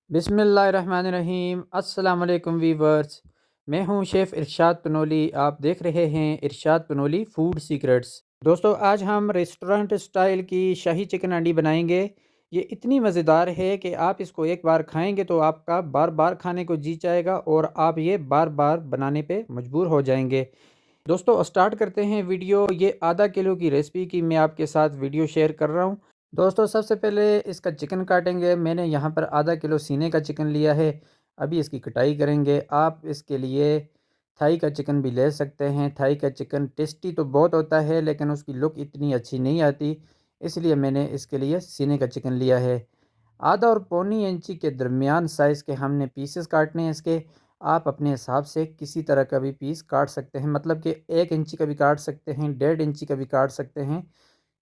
बिस्मिल्लाहिर्रहमानिर्रहीम। अस्सलाम वालेकुम वीवर्स, मैं हूं शेफ़ इरशाद पनोली। आप देख रहे हैं इरशाद पनोली फूड सीक्रेट्स। दोस्तों, आज हम रेस्टोरेंट स्टाइल की शाही चिकन हांडी बनाएंगे। ये इतनी मज़ेदार है कि आप इसको एक बार खाएंगे तो आपका बार बार खाने को जी चाहेगा और आप ये बार बार बनाने पे मजबूर हो जाएंगे। दोस्तों, स्टार्ट करते हैं वीडियो। ये आधा किलो की रेसिपी की मैं आपके साथ वीडियो शेयर कर रहा हूँ। दोस्तों, सबसे पहले इसका चिकन काटेंगे। मैंने यहाँ पर आधा किलो सीने का चिकन लिया है। अभी इसकी कटाई करेंगे। आप इसके लिए थाई का चिकन भी ले सकते हैं। थाई का चिकन टेस्टी तो बहुत होता है लेकिन उसकी लुक इतनी अच्छी नहीं आती, इसलिए मैंने इसके लिए सीने का चिकन लिया है। आधा और पौनी इंची के दरमियान साइज़ के हमने पीसेस काटने हैं इसके। आप अपने हिसाब से किसी तरह का भी पीस काट सकते हैं, मतलब कि 1 इंची का भी काट सकते हैं, 1.5 इंची का भी काट सकते हैं,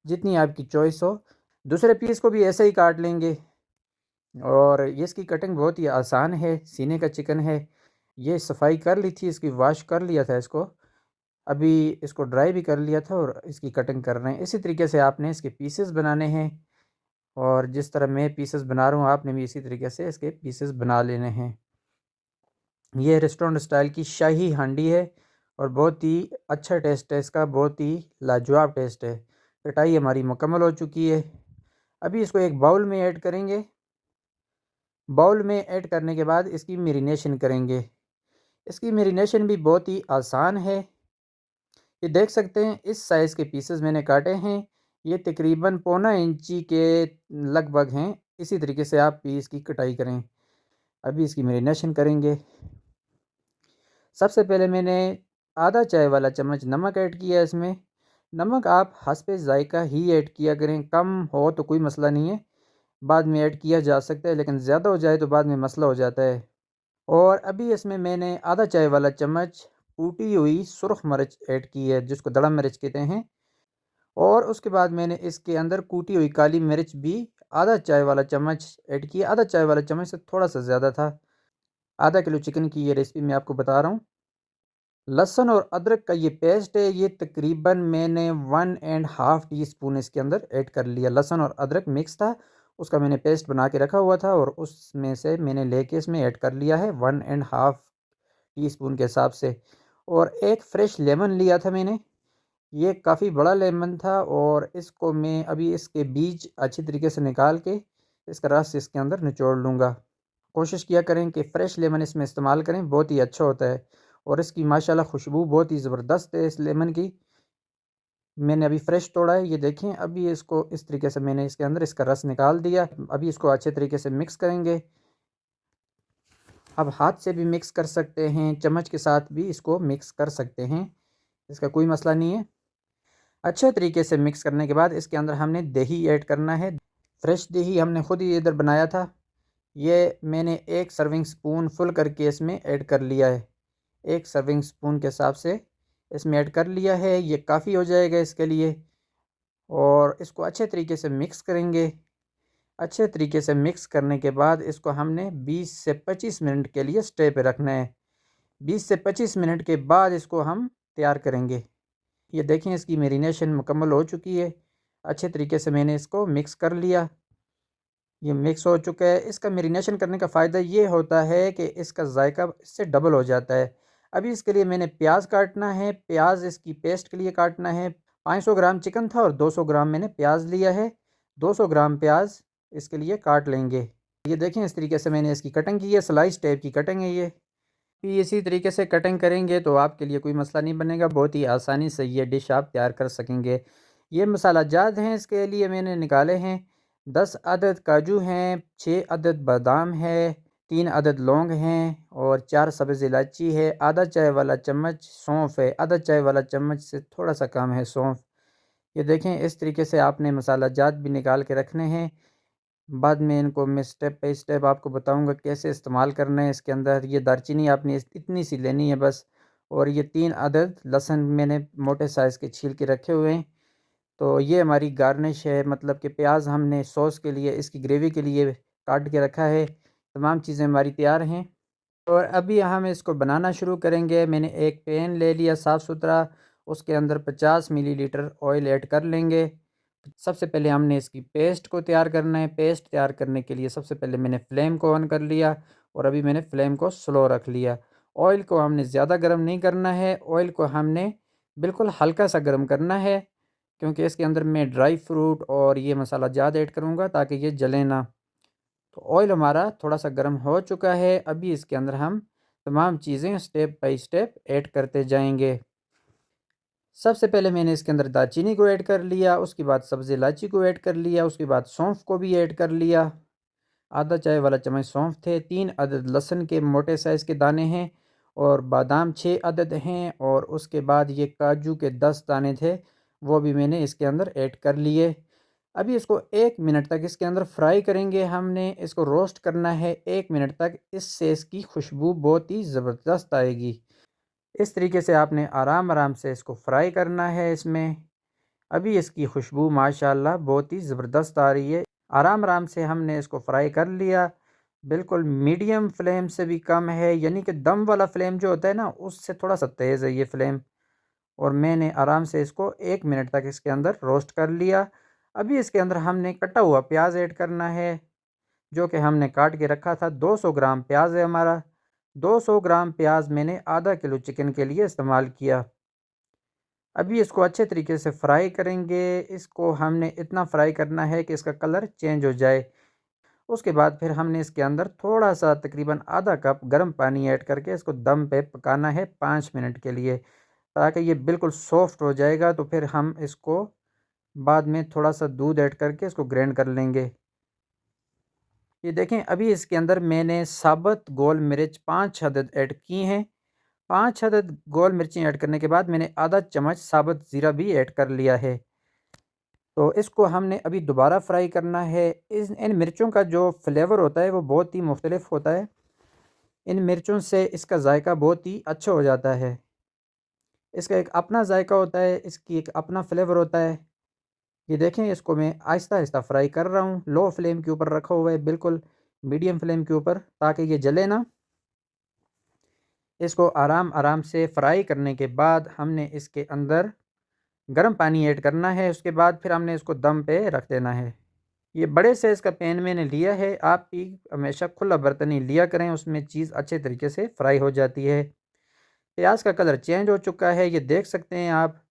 जितनी आपकी चॉइस हो। दूसरे पीस को भी ऐसे ही काट लेंगे। और ये इसकी कटिंग बहुत ही आसान है। सीने का चिकन है। ये सफाई कर ली थी, इसकी वॉश कर लिया था इसको। अभी इसको ड्राई भी कर लिया था और इसकी कटिंग कर रहे हैं। इसी तरीके से आपने इसके पीसेस बनाने हैं और जिस तरह मैं पीसेस बना रहा हूँ आपने भी इसी तरीके से इसके पीसेस बना लेने हैं। ये रेस्टोरेंट स्टाइल की शाही हांडी है और बहुत ही अच्छा टेस्ट है इसका, बहुत ही लाजवाब टेस्ट है। कटाई हमारी मुकम्मल हो चुकी है। अभी इसको एक बाउल में ऐड करेंगे। बाउल में ऐड करने के बाद इसकी मैरिनेशन करेंगे। इसकी मैरिनेशन भी बहुत ही आसान है। ये देख सकते हैं इस साइज़ के पीसेस मैंने काटे हैं। ये तकरीबन पौना इंची के लगभग हैं। इसी तरीके से आप पीस की कटाई करें। अभी इसकी मैरिनेशन करेंगे। सबसे पहले मैंने आधा चाय वाला चम्मच नमक ऐड किया है इसमें। नमक आप हस्बे ज़ायका ही ऐड किया करें, कम हो तो कोई मसला नहीं है, बाद में ऐड किया जा सकता है, लेकिन ज़्यादा हो जाए तो बाद में मसला हो जाता है। और अभी इसमें मैंने आधा चाय वाला चम्मच कूटी हुई सुरख मिर्च ऐड की है, जिसको दड़ा मिर्च कहते हैं। और उसके बाद मैंने इसके अंदर कूटी हुई काली मिर्च भी आधा चाय वाला चम्मच ऐड किया। आधा चाय वाला चम्मच से थोड़ा सा ज़्यादा था। आधा किलो चिकन की ये रेसिपी मैं आपको बता रहा हूँ। लहसुन और अदरक का ये पेस्ट है, ये तकरीबन मैंने 1.5 टीस्पून इसके अंदर ऐड कर लिया। लहसुन और अदरक मिक्स था, उसका मैंने पेस्ट बना के रखा हुआ था और उसमें से मैंने लेके इसमें ऐड कर लिया है 1.5 टीस्पून के हिसाब से। और एक फ़्रेश लेमन लिया था मैंने, ये काफ़ी बड़ा लेमन था और इसको मैं अभी इसके बीज अच्छी तरीके से निकाल के इसका रस इसके अंदर निचोड़ लूँगा। कोशिश किया करें कि फ़्रेश लेमन इसमें इस्तेमाल करें, बहुत ही अच्छा होता है। और इसकी माशाल्लाह खुशबू बहुत ही ज़बरदस्त है इस लेमन की। मैंने अभी फ़्रेश तोड़ा है, ये देखें। अभी इसको इस तरीके से मैंने इसके अंदर इसका रस निकाल दिया। अभी इसको अच्छे तरीके से मिक्स करेंगे। अब हाथ से भी मिक्स कर सकते हैं, चम्मच के साथ भी इसको मिक्स कर सकते हैं, इसका कोई मसला नहीं है। अच्छे तरीके से मिक्स करने के बाद इसके अंदर हमने दही ऐड करना है। फ्रेश दही हमने खुद ही इधर बनाया था। ये मैंने 1 सर्विंग स्पून फुल करके इसमें ऐड कर लिया है। 1 सर्विंग स्पून के हिसाब से इसमें ऐड कर लिया है, ये काफ़ी हो जाएगा इसके लिए। और इसको अच्छे तरीके से मिक्स करेंगे। अच्छे तरीके से मिक्स करने के बाद इसको हमने 20 से 25 मिनट के लिए स्टे पे रखना है। 20 से 25 मिनट के बाद इसको हम तैयार करेंगे। ये देखें इसकी मैरिनेशन मुकम्मल हो चुकी है। अच्छे तरीके से मैंने इसको मिक्स कर लिया। ये मिक्स हो चुका है। इसका मैरिनेशन करने का फ़ायदा ये होता है कि इसका जायका इससे डबल हो जाता है। अभी इसके लिए मैंने प्याज काटना है। प्याज इसकी पेस्ट के लिए काटना है। 500 ग्राम चिकन था और 200 ग्राम मैंने प्याज लिया है। 200 ग्राम प्याज इसके लिए काट लेंगे। ये देखें इस तरीके से मैंने इसकी कटिंग की है, स्लाइस टाइप की कटिंग है ये। फिर इसी तरीके से कटिंग करेंगे तो आपके लिए कोई मसला नहीं बनेगा, बहुत ही आसानी से ये डिश आप तैयार कर सकेंगे। ये मसाला जात हैं, इसके लिए मैंने निकाले हैं 10 अदद काजू हैं, 6 अदद बादाम है, 3 अदद लौंग हैं और 4 सब्ज़ इलायची है। आधा चाय वाला चम्मच सौंफ है, आधा चाय वाला चम्मच से थोड़ा सा कम है सौंफ। ये देखें इस तरीके से आपने मसाला जात भी निकाल के रखने हैं। बाद में इनको मैं स्टेप बाय स्टेप आपको बताऊंगा कैसे इस्तेमाल करना है। इसके अंदर ये दालचीनी आपने इतनी सी लेनी है बस। और ये 3 अदद लहसुन मैंने मोटे साइज़ के छील के रखे हुए हैं। तो ये हमारी गार्निश है, मतलब कि प्याज हमने सॉस के लिए, इसकी ग्रेवी के लिए काट के रखा है। तमाम चीज़ें हमारी तैयार हैं और अभी हम इसको बनाना शुरू करेंगे। मैंने एक पैन ले लिया साफ़ सुथरा, उसके अंदर 50 मिलीलीटर ऑयल ऐड कर लेंगे। सबसे पहले हमने इसकी पेस्ट को तैयार करना है। पेस्ट तैयार करने के लिए सबसे पहले मैंने फ्लेम को ऑन कर लिया और अभी मैंने फ्लेम को स्लो रख लिया। ऑयल को हमने ज़्यादा गर्म नहीं करना है, ऑयल को हमने बिल्कुल हल्का सा गर्म करना है, क्योंकि इसके अंदर मैं ड्राई फ्रूट और ये मसाला ज़्यादा ऐड करूँगा ताकि ये जले ना। तो ऑयल हमारा थोड़ा सा गर्म हो चुका है। अभी इसके अंदर हम तमाम चीज़ें स्टेप बाय स्टेप ऐड करते जाएंगे। सबसे पहले मैंने इसके अंदर दालचीनी को ऐड कर लिया, उसके बाद सब्ज़ इलायची को ऐड कर लिया, उसके बाद सौंफ को भी ऐड कर लिया। आधा चाय वाला चम्मच सौंफ थे, 3 अदद लहसुन के मोटे साइज़ के दाने हैं और बादाम 6 अदद हैं, और उसके बाद ये काजू के 10 दाने थे, वो भी मैंने इसके अंदर ऐड कर लिए। अभी इसको 1 मिनट तक इसके अंदर फ्राई करेंगे। हमने इसको रोस्ट करना है 1 मिनट तक, इससे इसकी खुशबू बहुत ही ज़बरदस्त आएगी। इस तरीके से आपने आराम आराम से इसको फ्राई करना है इसमें। अभी इसकी खुशबू माशाल्लाह बहुत ही ज़बरदस्त आ रही है। आराम आराम से हमने इसको फ्राई कर लिया। बिल्कुल मीडियम फ्लेम से भी कम है, यानी कि दम वाला फ्लेम जो होता है ना, उससे थोड़ा सा तेज़ है ये फ्लेम। और मैंने आराम से इसको 1 मिनट तक इसके अंदर रोस्ट कर लिया। अभी इसके अंदर हमने कटा हुआ प्याज ऐड करना है, जो कि हमने काट के रखा था। 200 ग्राम प्याज है हमारा। 200 ग्राम प्याज मैंने आधा किलो चिकन के लिए इस्तेमाल किया। अभी इसको अच्छे तरीके से फ्राई करेंगे। इसको हमने इतना फ्राई करना है कि इसका कलर चेंज हो जाए। उसके बाद फिर हमने इसके अंदर थोड़ा सा तकरीबन आधा कप गर्म पानी ऐड करके इसको दम पे पकाना है 5 मिनट के लिए, ताकि ये बिल्कुल सॉफ्ट हो जाएगा। तो फिर हम इसको बाद में थोड़ा सा दूध ऐड करके इसको ग्राइंड कर लेंगे। ये देखें, अभी इसके अंदर मैंने साबुत गोल मिर्च 5 अदद ऐड की हैं। 5 अदद गोल मिर्चें ऐड करने के बाद मैंने आधा चम्मच साबुत ज़ीरा भी ऐड कर लिया है। तो इसको हमने अभी दोबारा फ्राई करना है। इन मिर्चों का जो फ्लेवर होता है वो बहुत ही मुख्तलिफ होता है। इन मिर्चों से इसका ज़ायका बहुत ही अच्छा हो जाता है। इसका एक अपना ज़ायका होता है, इसकी एक अपना फ्लेवर होता है। ये देखें, इसको मैं आहिस्ता आहिस्ता फ्राई कर रहा हूँ। लो फ्लेम के ऊपर रखा हुआ है, बिल्कुल मीडियम फ्लेम के ऊपर, ताकि ये जले ना। इसको आराम आराम से फ्राई करने के बाद हमने इसके अंदर गर्म पानी ऐड करना है। उसके बाद फिर हमने इसको दम पे रख देना है। ये बड़े साइज़ का पैन मैंने लिया है। आप भी हमेशा खुला बर्तन ही लिया करें, उसमें चीज़ अच्छे तरीके से फ्राई हो जाती है। प्याज का कलर चेंज हो चुका है, ये देख सकते हैं आप।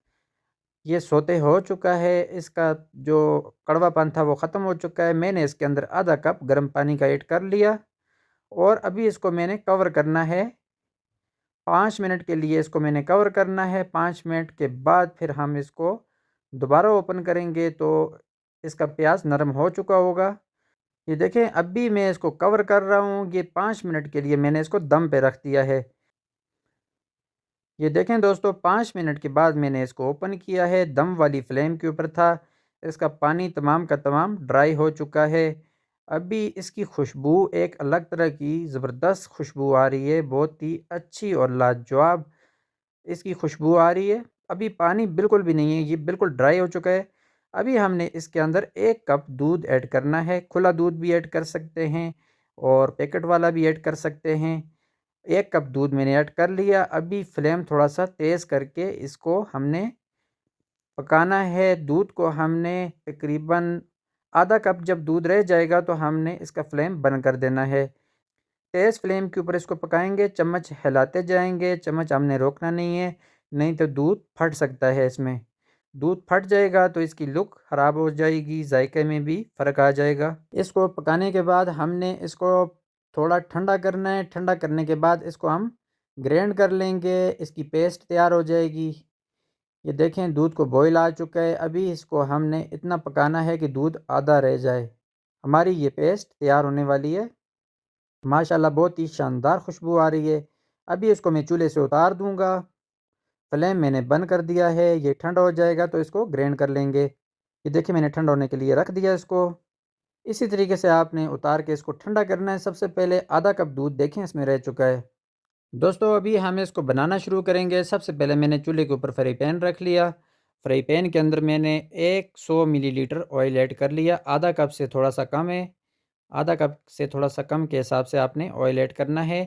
ये सोते हो चुका है, इसका जो कड़वापन था वो ख़त्म हो चुका है। मैंने इसके अंदर आधा कप गर्म पानी का ऐड कर लिया और अभी इसको मैंने कवर करना है। 5 मिनट के लिए इसको मैंने कवर करना है। 5 मिनट के बाद फिर हम इसको दोबारा ओपन करेंगे तो इसका प्याज नरम हो चुका होगा। ये देखें, अभी मैं इसको कवर कर रहा हूँ। ये 5 मिनट के लिए मैंने इसको दम पे रख दिया है। ये देखें दोस्तों, 5 मिनट के बाद मैंने इसको ओपन किया है। दम वाली फ्लेम के ऊपर था। इसका पानी तमाम का तमाम ड्राई हो चुका है। अभी इसकी खुशबू एक अलग तरह की ज़बरदस्त खुशबू आ रही है, बहुत ही अच्छी और लाजवाब इसकी खुशबू आ रही है। अभी पानी बिल्कुल भी नहीं है, ये बिल्कुल ड्राई हो चुका है। अभी हमने इसके अंदर 1 कप दूध ऐड करना है। खुला दूध भी ऐड कर सकते हैं और पैकेट वाला भी ऐड कर सकते हैं। 1 कप दूध मैंने ऐड कर लिया। अभी फ्लेम थोड़ा सा तेज़ करके इसको हमने पकाना है। दूध को हमने तकरीबन आधा कप जब दूध रह जाएगा तो हमने इसका फ्लेम बंद कर देना है। तेज़ फ्लेम के ऊपर इसको पकाएंगे, चम्मच हिलाते जाएंगे। चम्मच हमने रोकना नहीं है, नहीं तो दूध फट सकता है इसमें। दूध फट जाएगा तो इसकी लुक ख़राब हो जाएगी, जायके में भी फ़र्क आ जाएगा। इसको पकाने के बाद हमने इसको थोड़ा ठंडा करना है। ठंडा करने के बाद इसको हम ग्राइंड कर लेंगे, इसकी पेस्ट तैयार हो जाएगी। ये देखें, दूध को बॉयल आ चुका है। अभी इसको हमने इतना पकाना है कि दूध आधा रह जाए। हमारी ये पेस्ट तैयार होने वाली है। माशाल्लाह बहुत ही शानदार खुशबू आ रही है। अभी इसको मैं चूल्हे से उतार दूंगा। फ्लेम मैंने बंद कर दिया है। ये ठंडा हो जाएगा तो इसको ग्राइंड कर लेंगे। ये देखिए, मैंने ठंडा होने के लिए रख दिया इसको। इसी तरीके से आपने उतार के इसको ठंडा करना है। सबसे पहले आधा कप दूध देखें इसमें रह चुका है। दोस्तों, अभी हम इसको बनाना शुरू करेंगे। सबसे पहले मैंने चूल्हे के ऊपर फ्राई पैन रख लिया। फ्राई पैन के अंदर मैंने 100 मिलीलीटर ऑयल ऐड कर लिया। आधा कप से थोड़ा सा कम है। आधा कप से थोड़ा सा कम के हिसाब से आपने ऑयल ऐड करना है,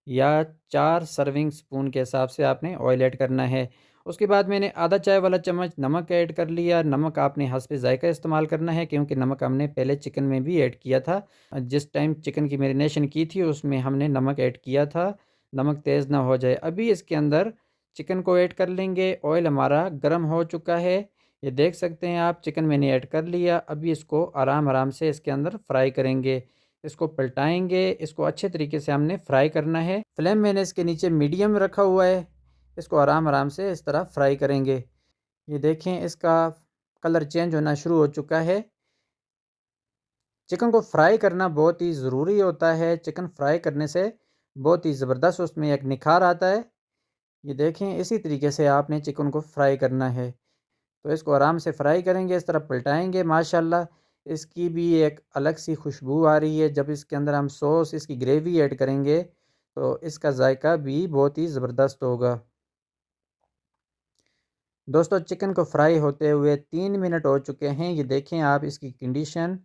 या 4 सर्विंग स्पून के हिसाब से आपने ऑयल ऐड करना है। उसके बाद मैंने आधा चाय वाला चम्मच नमक ऐड कर लिया। नमक आपने हस्बे ज़ायक़ा इस्तेमाल करना है, क्योंकि नमक हमने पहले चिकन में भी ऐड किया था। जिस टाइम चिकन की मैरिनेशन की थी उसमें हमने नमक ऐड किया था, नमक तेज़ ना हो जाए। अभी इसके अंदर चिकन को ऐड कर लेंगे। ऑयल हमारा गर्म हो चुका है, ये देख सकते हैं आप। चिकन मैंने ऐड कर लिया। अभी इसको आराम आराम से इसके अंदर फ्राई करेंगे, इसको पलटाएंगे। इसको अच्छे तरीके से हमने फ्राई करना है। फ्लेम मैंने इसके नीचे मीडियम रखा हुआ है। इसको आराम आराम से इस तरह फ्राई करेंगे। ये देखें इसका कलर चेंज होना शुरू हो चुका है। चिकन को फ्राई करना बहुत ही ज़रूरी होता है। चिकन फ्राई करने से बहुत ही ज़बरदस्त उसमें एक निखार आता है। ये देखें इसी तरीके से आपने चिकन को फ्राई करना है। तो इसको आराम से फ्राई करेंगे, इस तरह पलटाएंगे। माशाल्लाह इसकी भी एक अलग सी खुशबू आ रही है। जब इसके अंदर हम सॉस, इसकी ग्रेवी ऐड करेंगे तो इसका जायका भी बहुत ही ज़बरदस्त होगा। दोस्तों चिकन को फ्राई होते हुए 3 मिनट हो चुके हैं। ये देखें आप इसकी कंडीशन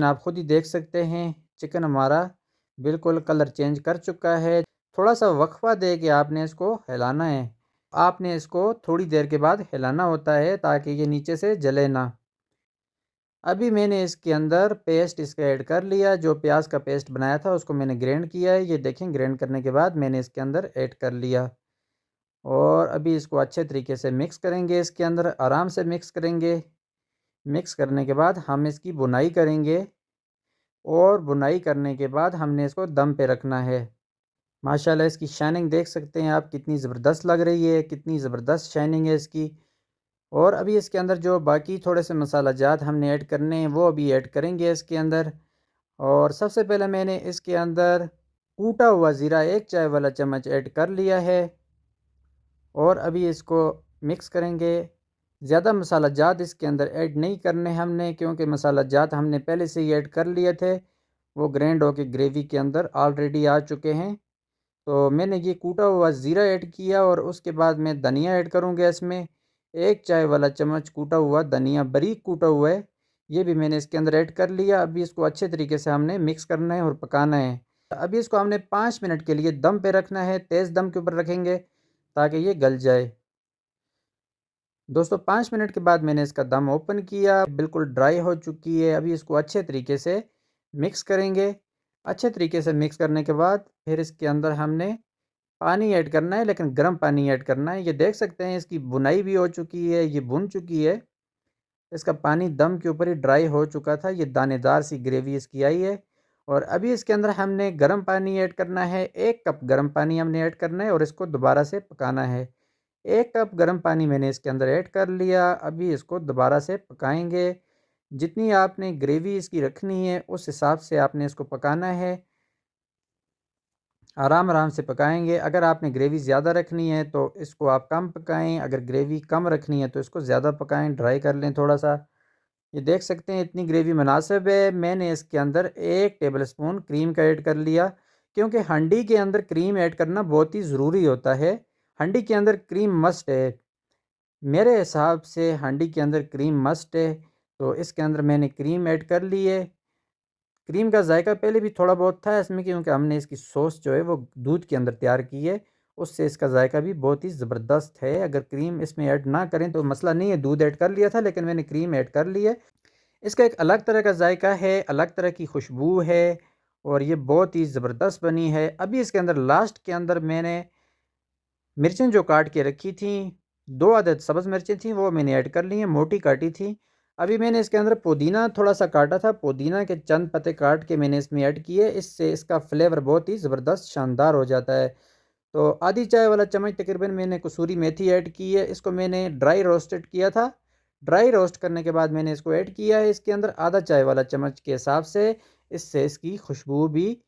आप ख़ुद ही देख सकते हैं। चिकन हमारा बिल्कुल कलर चेंज कर चुका है। थोड़ा सा वक्फा दे के आपने इसको हिलाना है। आपने इसको थोड़ी देर के बाद हिलाना होता है ताकि ये नीचे से जले ना। अभी मैंने इसके अंदर पेस्ट इसका ऐड कर लिया। जो प्याज का पेस्ट बनाया था उसको मैंने ग्राइंड किया है। ये देखें ग्राइंड करने के बाद मैंने इसके अंदर ऐड कर लिया और अभी इसको अच्छे तरीके से मिक्स करेंगे। इसके अंदर आराम से मिक्स करेंगे। मिक्स करने के बाद हम इसकी बुनाई करेंगे और बुनाई करने के बाद हमने इसको दम पे रखना है। माशाल्लाह इसकी शाइनिंग देख सकते हैं आप, कितनी ज़बरदस्त लग रही है, कितनी ज़बरदस्त शाइनिंग है इसकी। और अभी इसके अंदर जो बाकी थोड़े से मसाला जात हमने ऐड करने हैं वो अभी ऐड करेंगे इसके अंदर। और सबसे पहले मैंने इसके अंदर कूटा हुआ ज़ीरा 1 चाय वाला चम्मच ऐड कर लिया है और अभी इसको मिक्स करेंगे। ज़्यादा मसाला जात इसके अंदर ऐड नहीं करने हमने, क्योंकि मसाला जात हमने पहले से ही ऐड कर लिए थे। वो ग्राइंड होके ग्रेवी के अंदर ऑलरेडी आ चुके हैं। तो मैंने ये कूटा हुआ ज़ीरा ऐड किया और उसके बाद मैं धनिया ऐड करूँगा इसमें। 1 चाय वाला चम्मच कूटा हुआ धनिया बारीक कूटा हुआ है, ये भी मैंने इसके अंदर ऐड कर लिया। अभी इसको अच्छे तरीके से हमने मिक्स करना है और पकाना है। अभी इसको हमने 5 मिनट के लिए दम पे रखना है। तेज़ दम के ऊपर रखेंगे ताकि ये गल जाए। दोस्तों 5 मिनट के बाद मैंने इसका दम ओपन किया, बिल्कुल ड्राई हो चुकी है। अभी इसको अच्छे तरीके से मिक्स करेंगे। अच्छे तरीके से मिक्स करने के बाद फिर इसके अंदर हमने पानी ऐड करना है, लेकिन गर्म पानी ऐड करना है। ये देख सकते हैं इसकी बुनाई भी हो चुकी है, ये भुन चुकी है। इसका पानी दम के ऊपर ही ड्राई हो चुका था। ये दानेदार सी ग्रेवी इसकी आई है। और अभी इसके अंदर हमने गर्म पानी ऐड करना है। 1 कप गर्म पानी हमने ऐड करना है और इसको दोबारा से पकाना है। 1 कप गर्म पानी मैंने इसके अंदर ऐड कर लिया। अभी इसको दोबारा से पकाएंगे। जितनी आपने ग्रेवी इसकी रखनी है उस हिसाब से आपने इसको पकाना है। आराम आराम से पकाएंगे। अगर आपने ग्रेवी ज़्यादा रखनी है तो इसको आप कम पकाएं, अगर ग्रेवी कम रखनी है तो इसको ज़्यादा पकाएं, ड्राई कर लें थोड़ा सा। ये देख सकते हैं इतनी ग्रेवी मुनासिब है। मैंने इसके अंदर 1 टेबल स्पून क्रीम का ऐड कर लिया, क्योंकि हंडी के अंदर क्रीम ऐड करना बहुत ही ज़रूरी होता है। हंडी के अंदर क्रीम मस्ट है। मेरे हिसाब से हंडी के अंदर क्रीम मस्ट है, तो इसके अंदर मैंने क्रीम ऐड कर ली है। क्रीम का जायका पहले भी थोड़ा बहुत था इसमें, क्योंकि हमने इसकी सॉस जो है वो दूध के अंदर तैयार की है, उससे इसका जायका भी बहुत ही ज़बरदस्त है। अगर क्रीम इसमें ऐड ना करें तो मसला नहीं है, दूध ऐड कर लिया था लेकिन मैंने क्रीम ऐड कर ली है। इसका एक अलग तरह का जायका है, अलग तरह की खुशबू है और ये बहुत ही ज़बरदस्त बनी है। अभी इसके अंदर लास्ट के अंदर मैंने मिर्चें जो काट के रखी थी, 2 अदद सब्ज़ मिर्चें थी, वो मैंने ऐड कर ली हैं, मोटी काटी थी। अभी मैंने इसके अंदर पुदीना थोड़ा सा काटा था, पुदीना के चंद पत्ते काट के मैंने इसमें ऐड किए। इससे इसका फ्लेवर बहुत ही ज़बरदस्त शानदार हो जाता है। तो आधी चाय वाला चम्मच तकरीबन मैंने कसूरी मेथी ऐड की है। इसको मैंने ड्राई रोस्टेड किया था। ड्राई रोस्ट करने के बाद मैंने इसको ऐड किया है इसके अंदर आधा चाय वाला चम्मच के हिसाब से। इससे इसकी खुशबू भी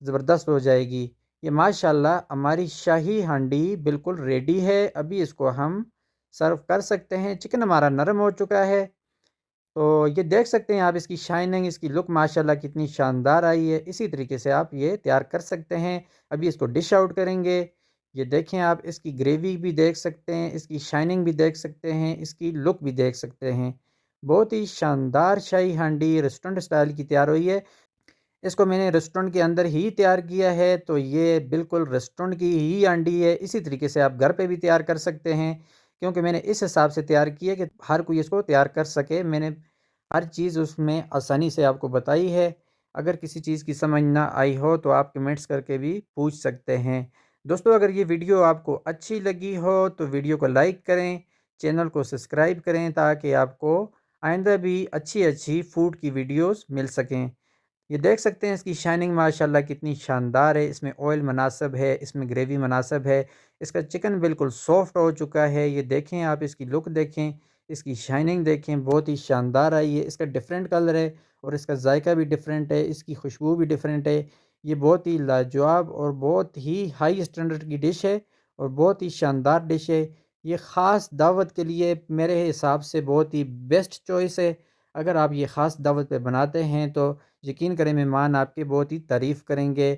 ज़बरदस्त हो जाएगी। ये माशाल्लाह हमारी शाही हांडी बिल्कुल रेडी है। अभी इसको हम सर्व कर सकते हैं। चिकन हमारा नरम हो चुका है, तो ये देख सकते हैं आप इसकी शाइनिंग, इसकी लुक माशाल्लाह कितनी शानदार आई है। इसी तरीके से आप ये तैयार कर सकते हैं। अभी इसको डिश आउट करेंगे। ये देखें आप इसकी ग्रेवी भी देख सकते हैं, इसकी शाइनिंग भी देख सकते हैं, इसकी लुक भी देख सकते हैं। बहुत ही शानदार शाही हांडी रेस्टोरेंट स्टाइल की तैयार हुई है। इसको मैंने रेस्टोरेंट के अंदर ही तैयार किया है, तो ये बिल्कुल रेस्टोरेंट की ही हांडी है। इसी तरीके से आप घर पे भी तैयार कर सकते हैं, क्योंकि मैंने इस हिसाब से तैयार की है कि हर कोई इसको तैयार कर सके। मैंने हर चीज़ उसमें आसानी से आपको बताई है। अगर किसी चीज़ की समझ ना आई हो तो आप कमेंट्स करके भी पूछ सकते हैं। दोस्तों, अगर ये वीडियो आपको अच्छी लगी हो तो वीडियो को लाइक करें, चैनल को सब्सक्राइब करें, ताकि आपको आइंदा भी अच्छी-अच्छी फूड की वीडियोज़ मिल सकें। ये देख सकते हैं इसकी शाइनिंग माशाल्लाह कितनी शानदार है। इसमें ऑयल मुनासिब है, इसमें ग्रेवी मुनासिब है। इसका चिकन बिल्कुल सॉफ्ट हो चुका है। ये देखें, आप इसकी लुक देखें, इसकी शाइनिंग देखें, बहुत ही शानदार आई है। इसका डिफरेंट कलर है और इसका जायका भी डिफरेंट है, इसकी खुशबू भी डिफरेंट है। ये बहुत ही लाजवाब और बहुत ही हाई स्टैंडर्ड की डिश है और बहुत ही शानदार डिश है। ये ख़ास दावत के लिए मेरे हिसाब से बहुत ही बेस्ट चॉइस है। अगर आप ये ख़ास दावत पे बनाते हैं तो यकीन करें मेहमान आपकी बहुत ही तारीफ़ करेंगे।